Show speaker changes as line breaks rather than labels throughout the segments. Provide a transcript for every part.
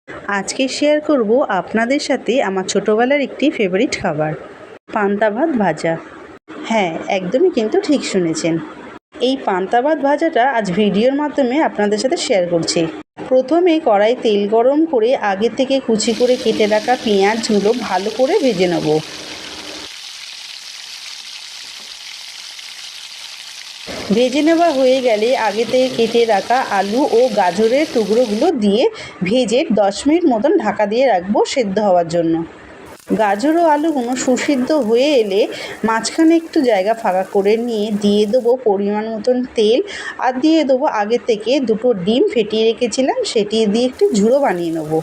আজকে শেয়ার করব আপনাদের সাথে আমার ছোটোবেলার একটি ফেভারিট খাবার, পান্তা ভাত ভাজা। হ্যাঁ, একদমই কিন্তু ঠিক শুনেছেন। এই পান্তা ভাত ভাজাটা আজ ভিডিওর মাধ্যমে আপনাদের সাথে শেয়ার করছি। প্রথমে কড়াই তেল গরম করে আগে থেকে কুচি করে কেটে রাখা পেঁয়াজগুলো ভালো করে ভেজে নেব। ভেজে নেওয়া হয়ে গেলে আগে থেকে কেটে রাখা আলু ও গাজরের টুকরোগুলো দিয়ে ভেজে 10 মিনিট মতন ঢাকা দিয়ে রাখবো সেদ্ধ হওয়ার জন্য। গাজর ও আলুগুলো সুসিদ্ধ হয়ে এলে মাঝখানে একটু জায়গা ফাঁকা করে নিয়ে দিয়ে দেবো পরিমাণ মতন তেল, আর দিয়ে দেবো আগে থেকে 2টো ডিম ফেটিয়ে রেখেছিলাম, সেটি দিয়ে একটু ঝুড়ো বানিয়ে নেবো।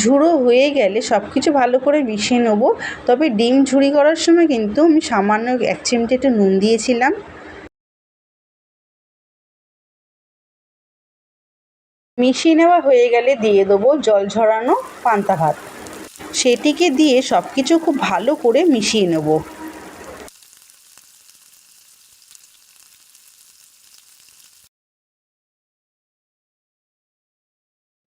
ঝুড়ো হয়ে গেলে সব কিছু ভালো করে মিশিয়ে নেবো। তবে ডিম ঝুড়ি করার সময় কিন্তু আমি সামান্য 1 চিমটে একটু নুন দিয়েছিলাম। মিশিয়ে নেওয়া হয়ে গেলে দিয়ে দেবো জল ঝরানো পান্তা ভাত, সেটিকে দিয়ে সব কিছু খুব ভালো করে মিশিয়ে নেব।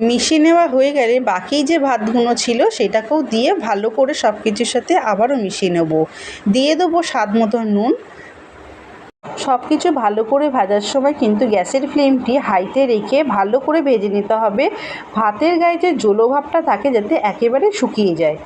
মিশিয়ে নেওয়া হয়ে গেলে বাকি যে ভাতগুলো ছিল সেটাকেও দিয়ে ভালো করে সব কিছুর সাথে আবারও মিশিয়ে নেব। দিয়ে দেবো স্বাদ মতো নুন। সব কিছু ভালো করে ভাজার সময় কিন্তু গ্যাসের ফ্লেমটি হাইতে রেখে ভালো করে ভেজে নিতে হবে। ভাতের গায়ে যে জলো ভাবটা থাকে যাতে একেবারে শুকিয়ে যায়।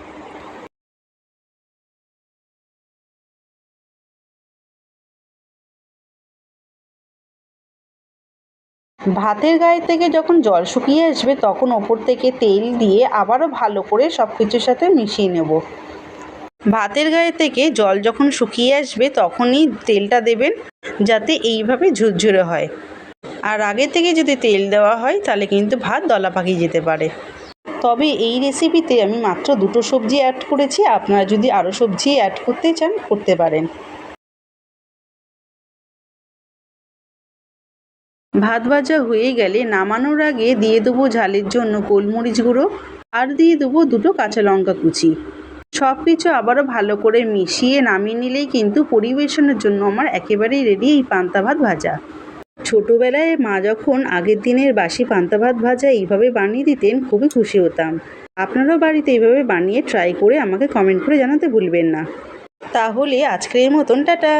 ভাতের গায়ে থেকে যখন জল শুকিয়ে আসবে তখন ওপর থেকে তেল দিয়ে আবারও ভালো করে সব কিছুর সাথে মিশিয়ে নেব। ভাতের গায়ে থেকে জল যখন শুকিয়ে আসবে তখনই তেলটা দেবেন, যাতে এইভাবে ঝুরঝুরে হয়। আর আগে থেকে যদি তেল দেওয়া হয় তাহলে কিন্তু ভাত দলা পাকিয়ে যেতে পারে। তবে এই রেসিপিতে আমি মাত্র 2টো সবজি অ্যাড করেছি, আপনারা যদি আরও সবজি অ্যাড করতে চান করতে পারেন। ভাত ভাজা হয়ে গেলে নামানোর আগে দিয়ে দেবো ঝালের জন্য গোলমরিচ গুঁড়ো, আর দিয়ে দেবো 2টো কাঁচা লঙ্কা কুচি। সব কিছু আবারও ভালো করে মিশিয়ে নামিয়ে নিলেই কিন্তু পরিবেশনের জন্য আমার একেবারেই রেডি এই পান্তা ভাত ভাজা। ছোটোবেলায় মা যখন আগের দিনের বাসি পান্তা ভাত ভাজা এইভাবে বানিয়ে দিতেন খুবই খুশি হতাম। আপনারাও বাড়িতে এইভাবে বানিয়ে ট্রাই করে আমাকে কমেন্ট করে জানাতে ভুলবেন না। তাহলে আজকের মতন টাটা।